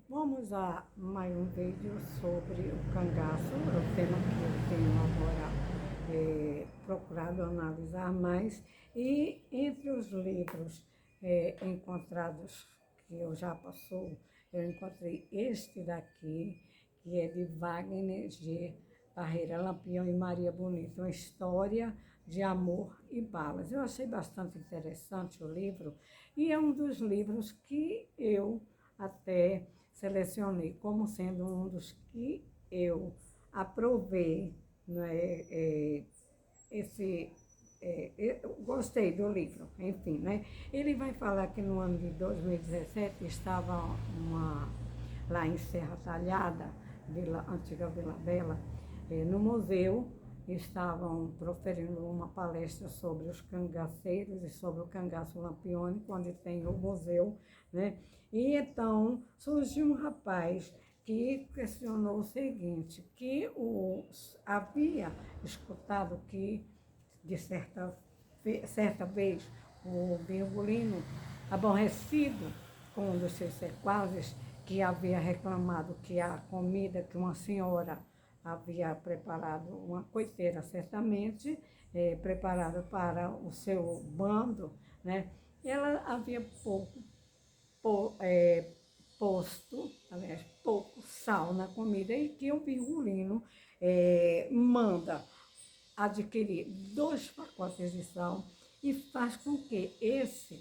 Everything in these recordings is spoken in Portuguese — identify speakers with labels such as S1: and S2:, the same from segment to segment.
S1: Vamos a mais um vídeo sobre o cangaço, é o tema que eu tenho agora procurado analisar mais. E entre os livros encontrados, que eu já passou, eu encontrei este daqui, que é de Wagner G. Barreira, Lampião e Maria Bonita, uma história de amor e balas. Eu achei bastante interessante o livro e é um dos livros que eu até selecionei como sendo um dos que eu aprovei, né, eu gostei do livro, enfim, né? Ele vai falar que no ano de 2017 estava lá em Serra Talhada, antiga Vila Bela, no museu, estavam proferindo uma palestra sobre os cangaceiros e sobre o cangaço lampiônico, onde tem o museu, né? E então surgiu um rapaz que questionou o seguinte, que havia escutado que, de certa vez, o Virgulino, aborrecido com um dos seus sequazes, que havia reclamado que a comida que uma senhora havia preparado, uma coiteira certamente, preparada para o seu bando, né? Ela havia posto, aliás, pouco sal na comida e que o Virgulino manda adquirir 2 pacotes de sal e faz com que esse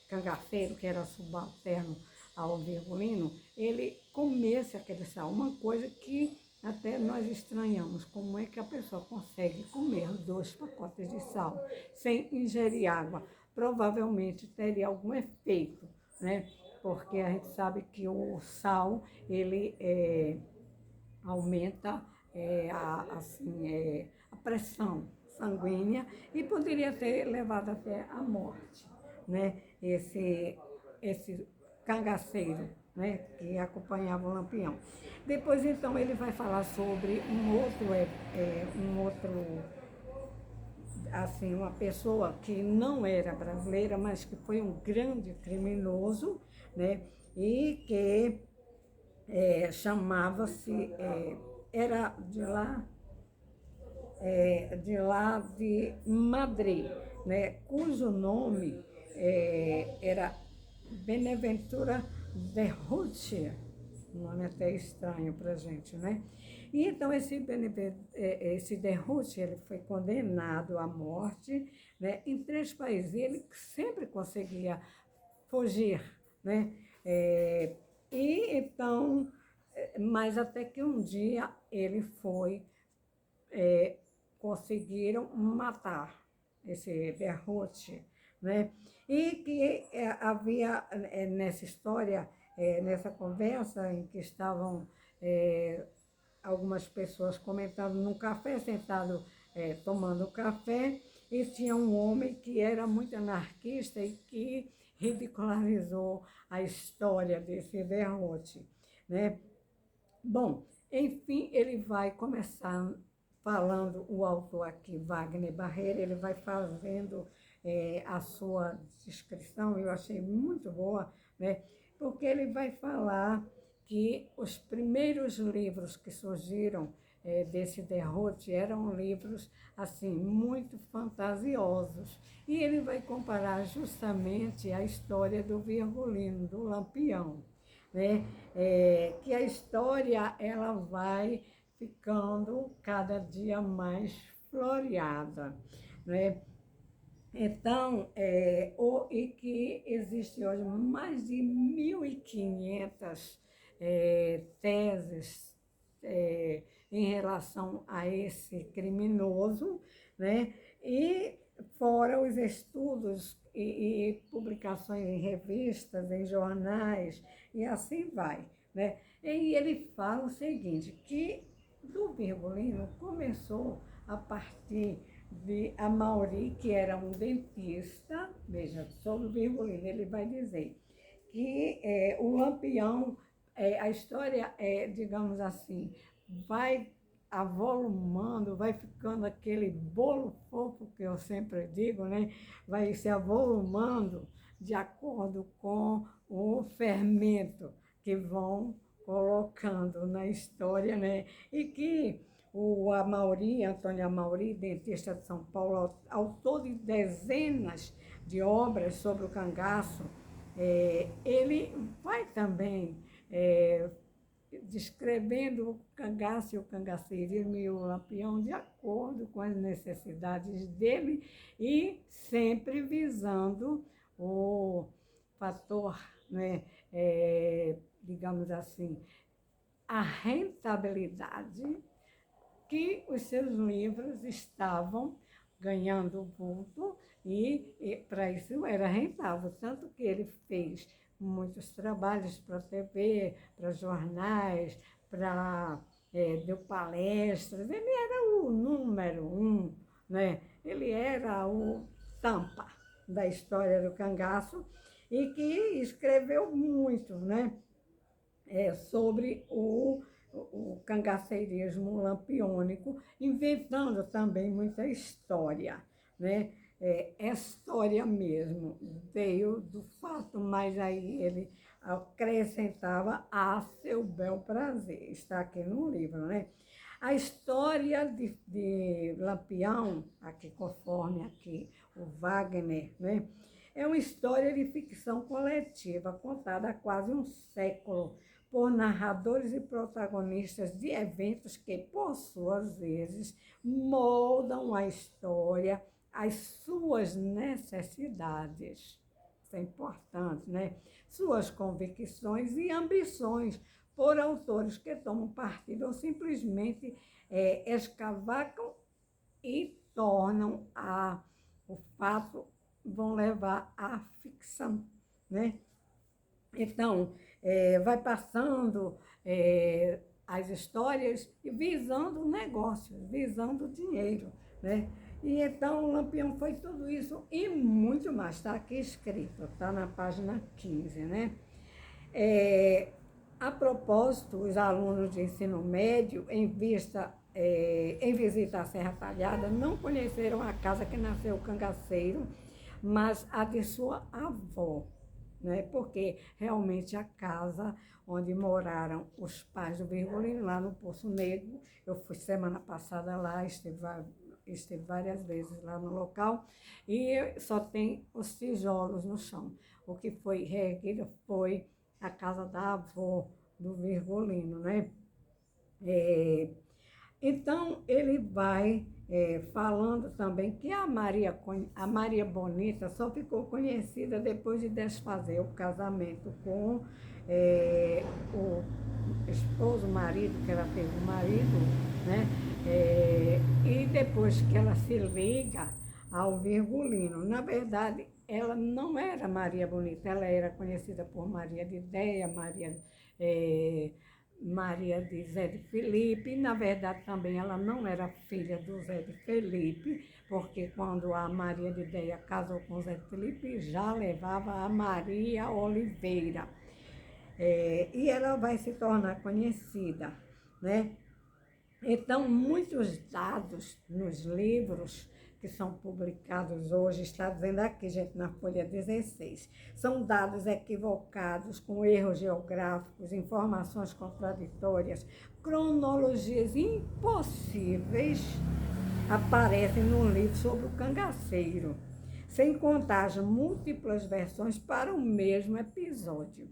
S1: cangaceiro, que era subalterno ao Virgulino, ele comesse aquele sal. Uma coisa que até nós estranhamos, como é que a pessoa consegue comer 2 pacotes de sal sem ingerir água? Provavelmente teria algum efeito, né? Porque a gente sabe que o sal, ele aumenta a pressão sanguínea e poderia ter levado até a morte, né? Esse cangaceiro, né, que acompanhava o Lampião. Depois, então, ele vai falar sobre um outro, assim, uma pessoa que não era brasileira, mas que foi um grande criminoso, né, e que chamava-se, era de Madrid, né, cujo nome era Beneventura de Rothschild, um nome até estranho para a gente, né? E então esse de Rothschild, ele foi condenado à morte, né, em 3 países. Ele sempre conseguia fugir, né? E então, mas até que um dia ele foi, conseguiram matar esse derrote, né? E que havia nessa história, nessa conversa em que estavam algumas pessoas comentando num café, sentado tomando café, e tinha um homem que era muito anarquista e que ridicularizou a história desse derrote, né? Bom, enfim, ele vai começar falando, o autor aqui, Wagner Barreira, ele vai fazendo a sua descrição, eu achei muito boa, né? Porque ele vai falar que os primeiros livros que surgiram desse derrote eram livros assim muito fantasiosos. E ele vai comparar justamente a história do Virgulino, do Lampião, né? Que a história ela vai ficando cada dia mais floreada, né? Então, e que existe hoje mais de 1.500 teses em relação a esse criminoso, né? E fora os estudos e publicações em revistas, em jornais, e assim vai, né? E ele fala o seguinte, que do Virgulino começou a partir de Amaury, que era um dentista, veja, sobre o Virgulino, ele vai dizer que o Lampião, a história digamos assim, vai avolumando, vai ficando aquele bolo fofo que eu sempre digo, né? Vai se avolumando de acordo com o fermento que vão colocando na história, né? E que o Amaury, Antônio Amaury, dentista de São Paulo, autor de dezenas de obras sobre o cangaço, ele vai também descrevendo o cangaço e o cangaceirismo e o Lampião de acordo com as necessidades dele e sempre visando o fator, né, digamos assim, a rentabilidade que os seus livros estavam ganhando vulto e para isso era rentável, tanto que ele fez muitos trabalhos para a TV, para jornais, deu palestras, ele era o número um, né? Ele era o tampa da história do cangaço e que escreveu muito, né? Sobre o cangaceirismo lampiônico, inventando também muita história, né? História mesmo, veio do fato, mas aí ele acrescentava a seu bel prazer, está aqui no livro, né? A história de Lampião, aqui conforme aqui o Wagner, né? É uma história de ficção coletiva, contada há quase um século, por narradores e protagonistas de eventos que, por suas vezes, moldam a história às suas necessidades. Isso é importante, né? Suas convicções e ambições por autores que tomam partido ou simplesmente escavacam e tornam o fato, vão levar à ficção, né? Então, vai passando as histórias visando negócios, visando dinheiro, né? E então o Lampião foi tudo isso e muito mais, está aqui escrito, está na página 15, né? A propósito, os alunos de ensino médio, em visita à Serra Talhada, não conheceram a casa que nasceu o cangaceiro, mas a de sua avó, né? Porque realmente a casa onde moraram os pais do Virgulino, lá no Poço Negro, eu fui semana passada lá, estive várias vezes lá no local, e só tem os tijolos no chão. O que foi reerguido foi a casa da avó do Virgulino, né? Então, ele vai falando também que a Maria Bonita só ficou conhecida depois de desfazer o casamento com o esposo, marido, que ela teve o marido, né? E depois que ela se liga ao Virgulino. Na verdade, ela não era Maria Bonita, ela era conhecida por Maria de Ideia, Maria de Zé de Felipe. Na verdade, também ela não era filha do Zé de Felipe, porque quando a Maria de Ideia casou com o Zé de Felipe, já levava a Maria Oliveira. E ela vai se tornar conhecida, né? Então, muitos dados nos livros que são publicados hoje, está dizendo aqui, gente, na folha 16, são dados equivocados, com erros geográficos, informações contraditórias, cronologias impossíveis aparecem no livro sobre o cangaceiro, sem contar as múltiplas versões para o mesmo episódio.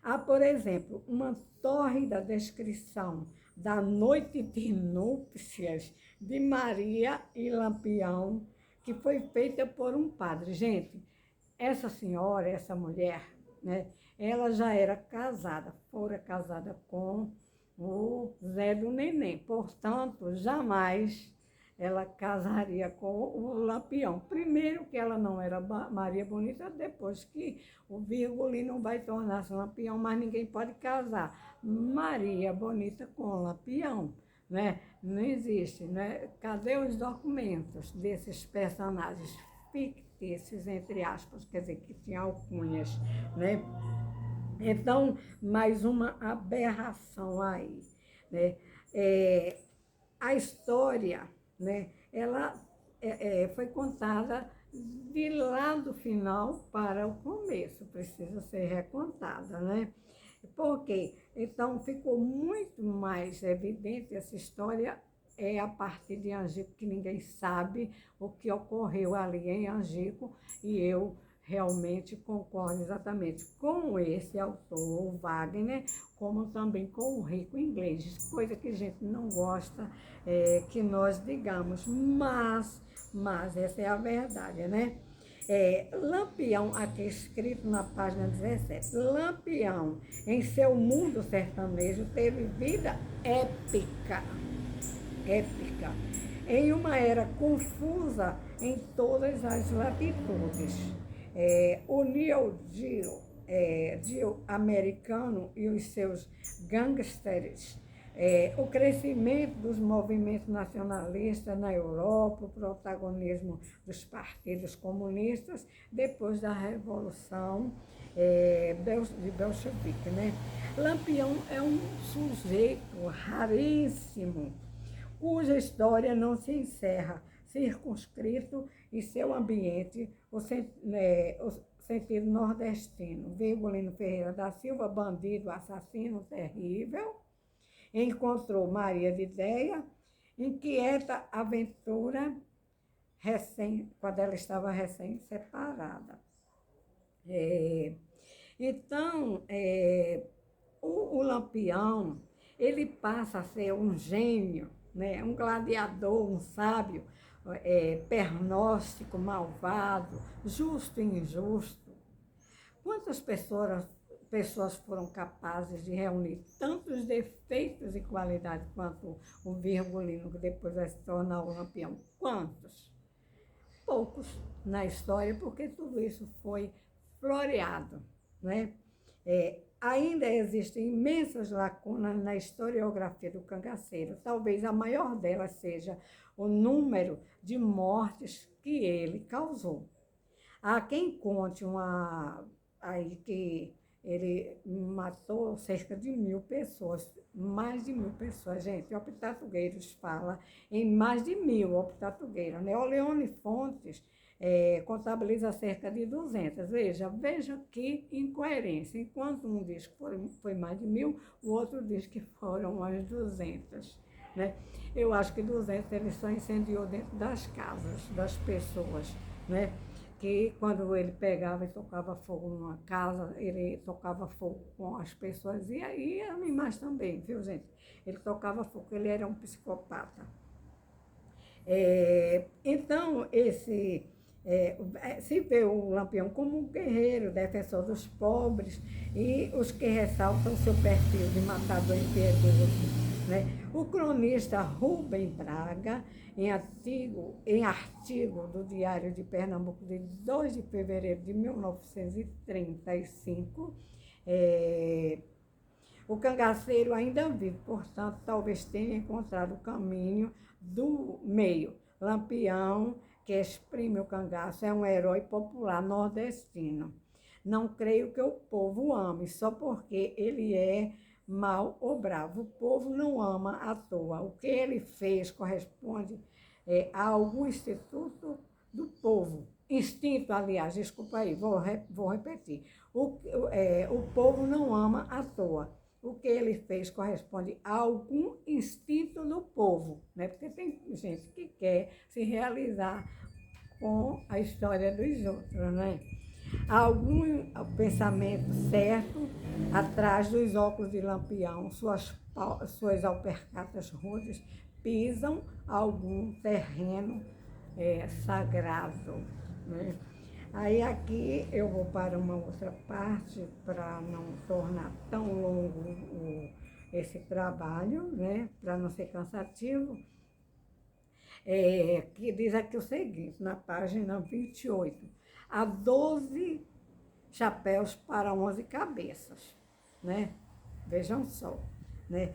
S1: Há, por exemplo, uma tórrida descrição da noite de núpcias de Maria e Lampião, que foi feita por um padre. Gente, essa senhora, essa mulher, né, ela já era casada, fora casada com o Zé do Neném, portanto, jamais ela casaria com o Lampião. Primeiro que ela não era Maria Bonita, depois que o Virgulino vai tornar-se Lampião, mas ninguém pode casar Maria Bonita com Lampião, né? Não existe, né? Cadê os documentos desses personagens fictícios, entre aspas, quer dizer, que tinham alcunhas, né? Então, mais uma aberração aí, né? A história, né, ela foi contada de lá do final para o começo, precisa ser recontada, né? Por quê? Então, ficou muito mais evidente essa história a partir de Angico, que ninguém sabe o que ocorreu ali em Angico, e eu realmente concordo exatamente com esse autor, o Wagner, como também com o Rico Inglês, coisa que a gente não gosta que nós digamos, mas essa é a verdade, né? Lampião, aqui escrito na página 17, Lampião, em seu mundo sertanejo, teve vida épica, épica, em uma era confusa em todas as latitudes. O Neo Geo americano e os seus gangsters, o crescimento dos movimentos nacionalistas na Europa, o protagonismo dos partidos comunistas depois da Revolução de Bolchevique, né? Lampião é um sujeito raríssimo, cuja história não se encerra, circunscrito em seu ambiente, o sentido nordestino. Virgulino Ferreira da Silva, bandido, assassino terrível, encontrou Maria de Ideia, inquieta aventura, quando ela estava recém-separada. Então, o Lampião, ele passa a ser um gênio, né? Um gladiador, um sábio, pernóstico, malvado, justo e injusto. Quantas pessoas foram capazes de reunir tantos defeitos e qualidades quanto o Virgulino, que depois vai se tornar o Lampião? Quantos? Poucos na história, porque tudo isso foi floreado, né? Ainda existem imensas lacunas na historiografia do cangaceiro. Talvez a maior delas seja o número de mortes que ele causou. Há quem conte aí que ele matou cerca de 1.000 pessoas, mais de 1.000 pessoas, gente. O Pitatugueiros fala em mais de 1.000 Pitatugueiros, né? O Leone Fontes contabiliza cerca de 200. Veja que incoerência. Enquanto um diz que foi mais de 1.000, o outro diz que foram umas 200. Né? Eu acho que 200 ele só incendiou dentro das casas das pessoas, né? Que quando ele pegava e tocava fogo numa casa, ele tocava fogo com as pessoas e aí animais também, viu, gente? Ele tocava fogo, ele era um psicopata. Então, se vê o Lampião como um guerreiro, defensor dos pobres e os que ressaltam seu perfil de matador impiedoso. Né? O cronista Rubem Braga, em artigo do Diário de Pernambuco, de 2 de fevereiro de 1935, o cangaceiro ainda vive, portanto, talvez tenha encontrado o caminho do meio. Lampião, que exprime o cangaço, é um herói popular nordestino. Não creio que o povo ame, só porque ele é mau ou bravo. O povo não ama à toa. O que ele fez corresponde a algum instituto do povo. Instinto, aliás, desculpa aí, vou repetir. O povo não ama à toa. O que ele fez corresponde a algum instinto do povo, né? Porque tem gente que quer se realizar com a história dos outros, né? Há algum pensamento certo atrás dos óculos de Lampião, suas alpercatas rudes pisam algum terreno sagrado, né? Aí aqui eu vou para uma outra parte para não tornar tão longo esse trabalho, né? Para não ser cansativo. Que diz aqui o seguinte, na página 28. Há 12 chapéus para 11 cabeças, né? Vejam só, né?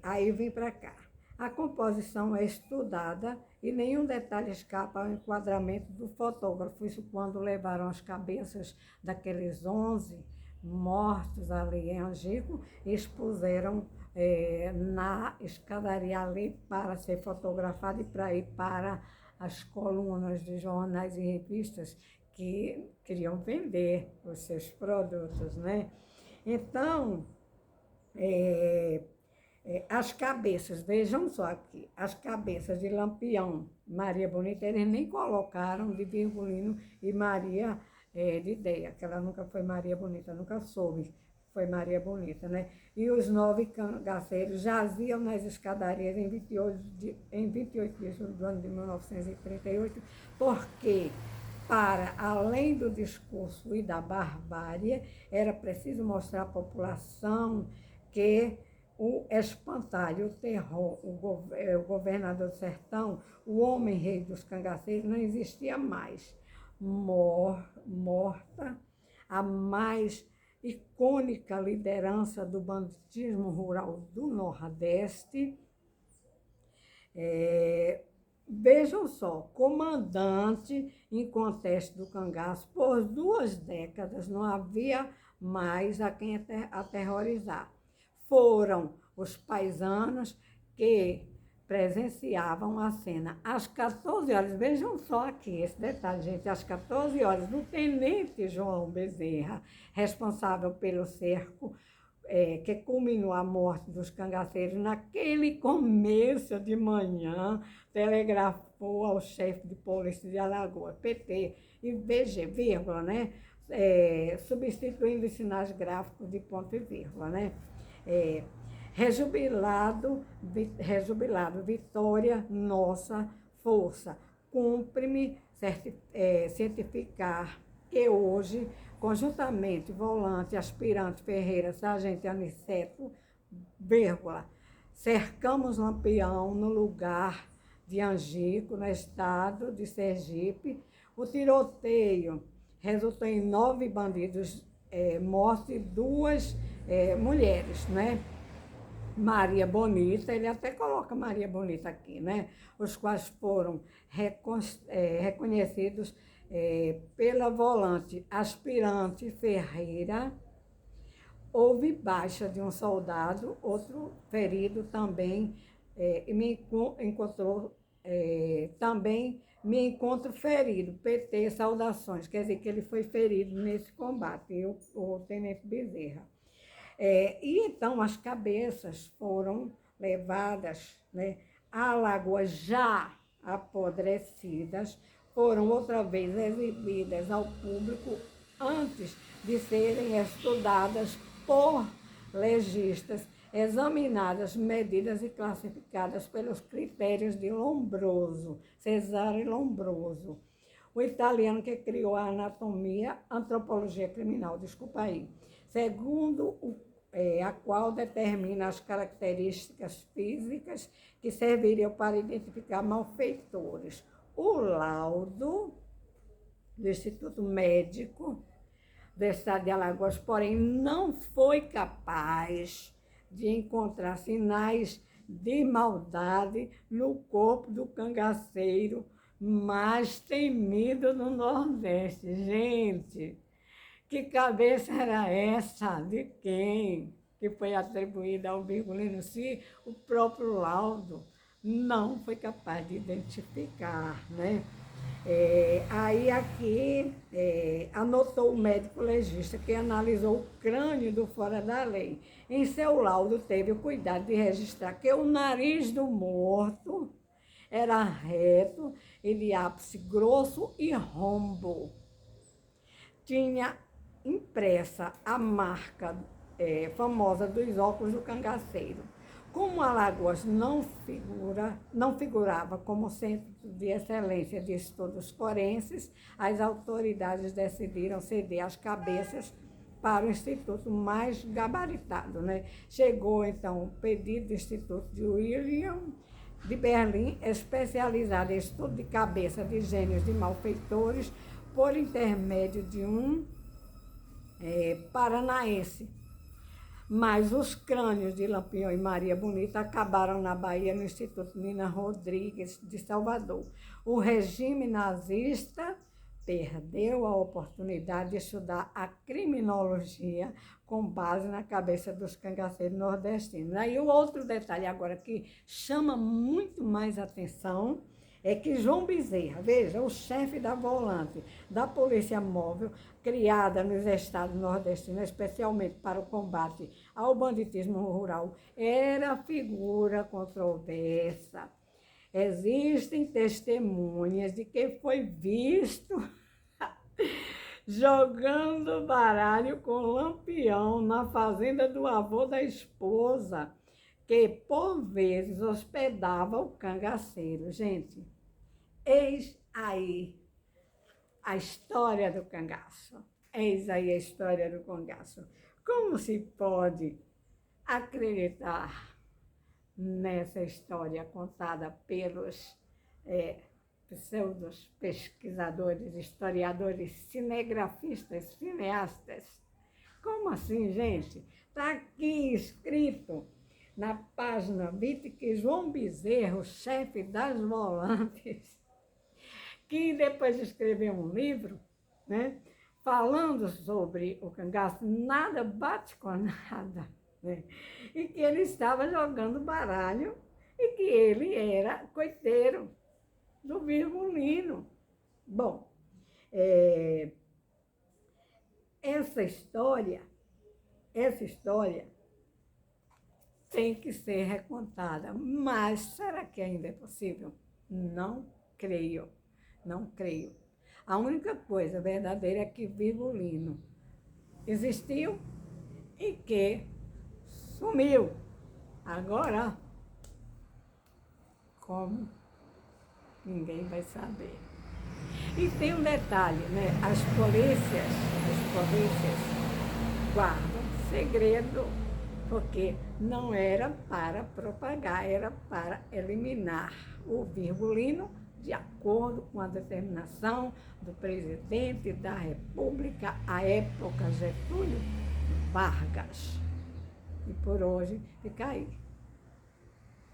S1: Aí vem para cá. A composição é estudada e nenhum detalhe escapa ao enquadramento do fotógrafo. Isso quando levaram as cabeças daqueles 11 mortos ali em Angico e expuseram na escadaria ali para ser fotografado e para ir para as colunas de jornais e revistas que queriam vender os seus produtos, né? Então, as cabeças, vejam só aqui, as cabeças de Lampião, Maria Bonita, eles nem colocaram de Virgulino e Maria de Ideia, que ela nunca foi Maria Bonita, nunca soube, foi Maria Bonita, né? E os 9 cangaceiros jaziam nas escadarias em 28 de julho do ano de 1938, porque, para além do discurso e da barbárie, era preciso mostrar à população que o espantalho, o terror, o governador do sertão, o homem-rei dos cangaceiros não existia mais. Morta a mais icônica liderança do banditismo rural do Nordeste. Vejam só, comandante em contexto do cangaço, por 2 décadas não havia mais a quem aterrorizar. Foram os paisanos que presenciavam a cena às 14 horas. Vejam só aqui esse detalhe, gente. Às 14 horas, do tenente João Bezerra, responsável pelo cerco, que culminou a morte dos cangaceiros, naquele começo de manhã, telegrafou ao chefe de polícia de Alagoas, PT, e VG, vírgula, né? Substituindo os sinais gráficos de ponto e vírgula, né? Rejubilado, vitória, nossa força. Cumpre-me certificar que hoje, conjuntamente, volante, aspirante Ferreira, sargento Aniceto, vírgula, cercamos Lampião no lugar de Angico, no estado de Sergipe. O tiroteio resultou em 9 bandidos mortos e 2 mulheres, né? Maria Bonita, ele até coloca Maria Bonita aqui, né? Os quais foram reconhecidos pela volante aspirante Ferreira. Houve baixa de um soldado, outro ferido também, também me encontro ferido, PT, saudações, quer dizer que ele foi ferido nesse combate, o tenente Bezerra. E então as cabeças foram levadas, né, a Alagoas já apodrecidas, foram outra vez exibidas ao público antes de serem estudadas por legistas, examinadas, medidas e classificadas pelos critérios de Lombroso, Cesare Lombroso, o italiano que criou a antropologia criminal, desculpa aí, segundo a qual determina as características físicas que serviriam para identificar malfeitores. O laudo do Instituto Médico do Estado de Alagoas, porém, não foi capaz de encontrar sinais de maldade no corpo do cangaceiro mais temido no Nordeste. Gente, que cabeça era essa? De quem? Que foi atribuída ao Virgulino, se o próprio laudo não foi capaz de identificar, né? Aí aqui anotou o médico legista que analisou o crânio do fora da lei. Em seu laudo teve o cuidado de registrar que o nariz do morto era reto e de ápice grosso e rombo. Tinha impressa a marca famosa dos óculos do cangaceiro. Como Alagoas não figurava como centro de excelência de estudos forenses, as autoridades decidiram ceder as cabeças para o instituto mais gabaritado, né? Chegou, então, o pedido do Instituto de William de Berlim, especializado em estudo de cabeça de gênios de malfeitores, por intermédio de um paranaense. Mas os crânios de Lampião e Maria Bonita acabaram na Bahia, no Instituto Nina Rodrigues de Salvador. O regime nazista perdeu a oportunidade de estudar a criminologia com base na cabeça dos cangaceiros nordestinos. Aí o outro detalhe agora que chama muito mais atenção é que João Bezerra, veja, o chefe da volante da Polícia Móvel, criada nos estados nordestinos, especialmente para o combate ao banditismo rural, era figura controversa. Existem testemunhas de que foi visto jogando baralho com Lampião na fazenda do avô da esposa, que por vezes hospedava o cangaceiro. Gente, eis aí a história do cangaço. Eis aí a história do cangaço. Como se pode acreditar nessa história contada pelos pseudos pesquisadores, historiadores, cinegrafistas, cineastas? Como assim, gente? Está aqui escrito na página 20 que João Bezerra, o chefe das volantes, que depois escreveu um livro, né, falando sobre o cangaço, nada bate com nada, né, e que ele estava jogando baralho e que ele era coiteiro do Virgulino. Bom, essa história tem que ser recontada, mas será que ainda é possível? Não creio. Não creio. A única coisa verdadeira é que Virgulino existiu e que sumiu. Agora, como? Ninguém vai saber. E tem um detalhe, né? As polícias guardam segredo, porque não era para propagar, era para eliminar o Virgulino de acordo com a determinação do presidente da República, à época Getúlio Vargas. E por hoje fica aí.